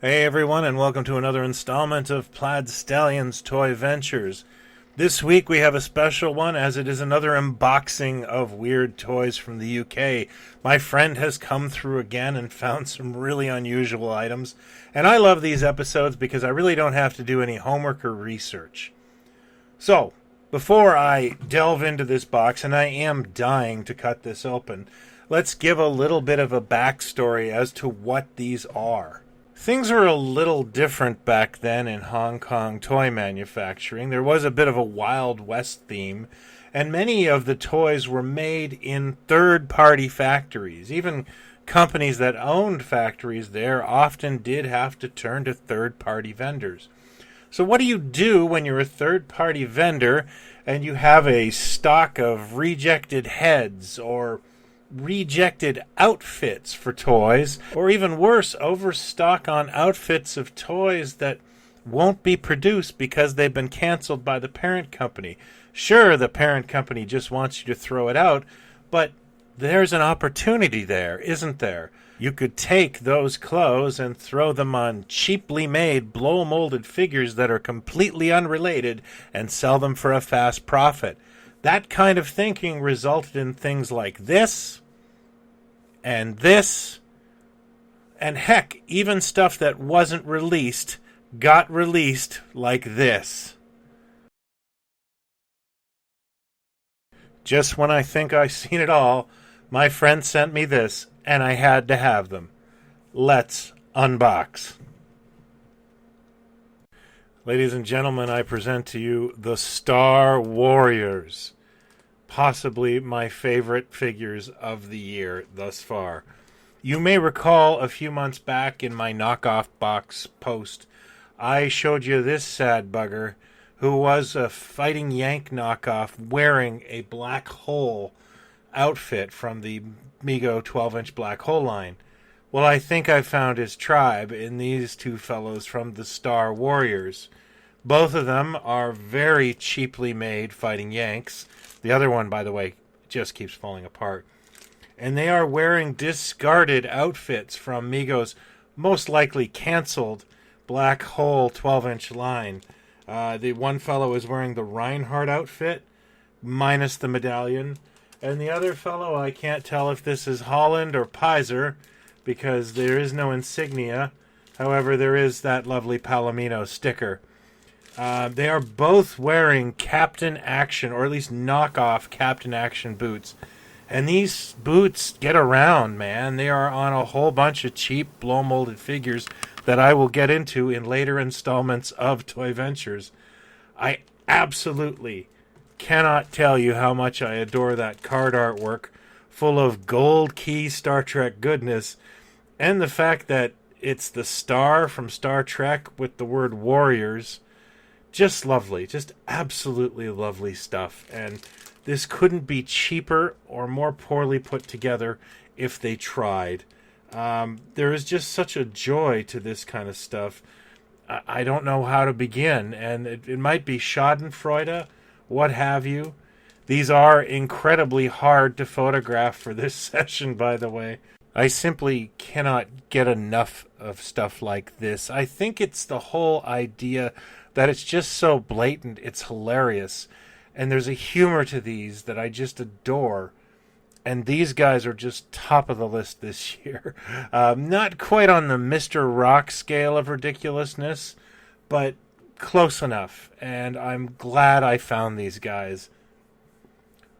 Hey everyone, and welcome to another installment of Plaid Stallions Toy Ventures. This week we have a special one, as it is another unboxing of weird toys from the UK. My friend has come through again and found some really unusual items, and I love these episodes because I really don't have to do any homework or research. So, before I delve into this box, and I am dying to cut this open, let's give a little bit of a backstory as to what these are. Things were a little different back then in Hong Kong toy manufacturing. There was a bit of a Wild West theme, and many of the toys were made in third-party factories. Even companies that owned factories there often did have to turn to third-party vendors. So what do you do when you're a third-party vendor and you have a stock of rejected heads or rejected outfits for toys, or even worse, overstock on outfits of toys that won't be produced because they've been canceled by the parent company? Sure, the parent company just wants you to throw it out, but there's an opportunity there, isn't there? You could take those clothes and throw them on cheaply made, blow-molded figures that are completely unrelated and sell them for a fast profit. That kind of thinking resulted in things like this, and heck, even stuff that wasn't released got released, like this. Just when I think I've seen it all, my friend sent me this, and I had to have them. Let's unbox. Ladies and gentlemen, I present to you the Star Warriors. Possibly my favorite figures of the year thus far. You may recall a few months back in my knockoff box post, I showed you this sad bugger who was a Fighting Yank knockoff wearing a Black Hole outfit from the Mego 12-inch Black Hole line. Well, I think I found his tribe in these two fellows from the Star Warriors. Both of them are very cheaply made Fighting Yanks. The other one, by the way, just keeps falling apart. And they are wearing discarded outfits from Mego's most likely canceled Black Hole 12-inch line. The one fellow is wearing the Reinhardt outfit, minus the medallion. And the other fellow, I can't tell if this is Holland or Pizer, because there is no insignia. However, there is that lovely Palomino sticker. They are both wearing Captain Action, or at least knockoff Captain Action boots. And these boots get around, man. They are on a whole bunch of cheap blow-molded figures that I will get into in later installments of Toy Ventures. I absolutely cannot tell you how much I adore that card artwork, full of gold key Star Trek goodness, and the fact that it's the star from Star Trek with the word Warriors. Just lovely, just absolutely lovely stuff. And this couldn't be cheaper or more poorly put together if they tried. There is just such a joy to this kind of stuff. I don't know how to begin, and it might be schadenfreude, what have you. These are incredibly hard to photograph for this session, by the way. I simply cannot get enough of stuff like this. I think it's the whole idea that it's just so blatant, it's hilarious. And there's a humor to these that I just adore. And these guys are just top of the list this year. Not quite on the Mr. Rock scale of ridiculousness, but close enough. And I'm glad I found these guys.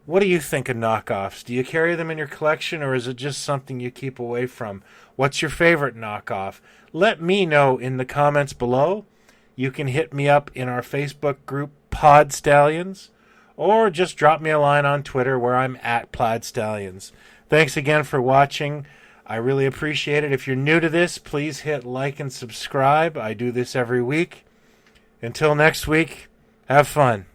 What do you think of knockoffs? Do you carry them in your collection, or is it just something you keep away from? What's your favorite knockoff? Let me know in the comments below. You can hit me up in our Facebook group, Pod Stallions, or just drop me a line on Twitter where I'm at Plaid Stallions. Thanks again for watching. I really appreciate it. If you're new to this, please hit like and subscribe. I do this every week. Until next week, have fun.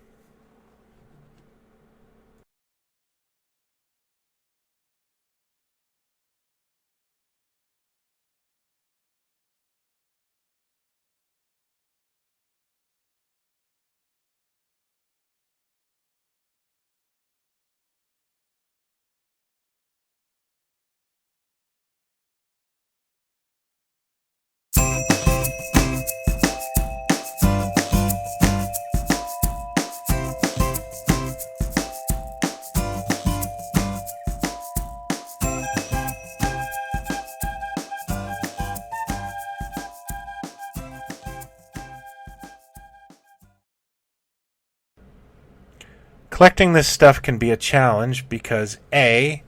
Collecting this stuff can be a challenge because A,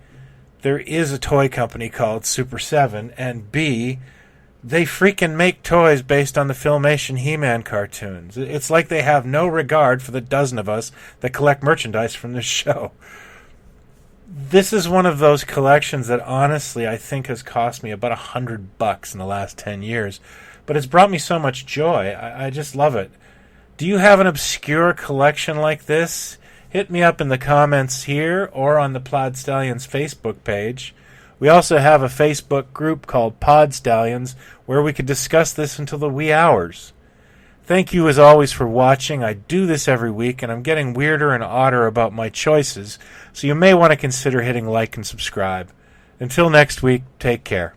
there is a toy company called Super 7, and B, they freaking make toys based on the Filmation He-Man cartoons. It's like they have no regard for the dozen of us that collect merchandise from this show. This is one of those collections that honestly I think has cost me about $100 in the last 10 years, but it's brought me so much joy. I just love it. Do you have an obscure collection like this? Hit me up in the comments here or on the Plaid Stallions Facebook page. We also have a Facebook group called Pod Stallions where we could discuss this until the wee hours. Thank you as always for watching. I do this every week and I'm getting weirder and odder about my choices, so you may want to consider hitting like and subscribe. Until next week, take care.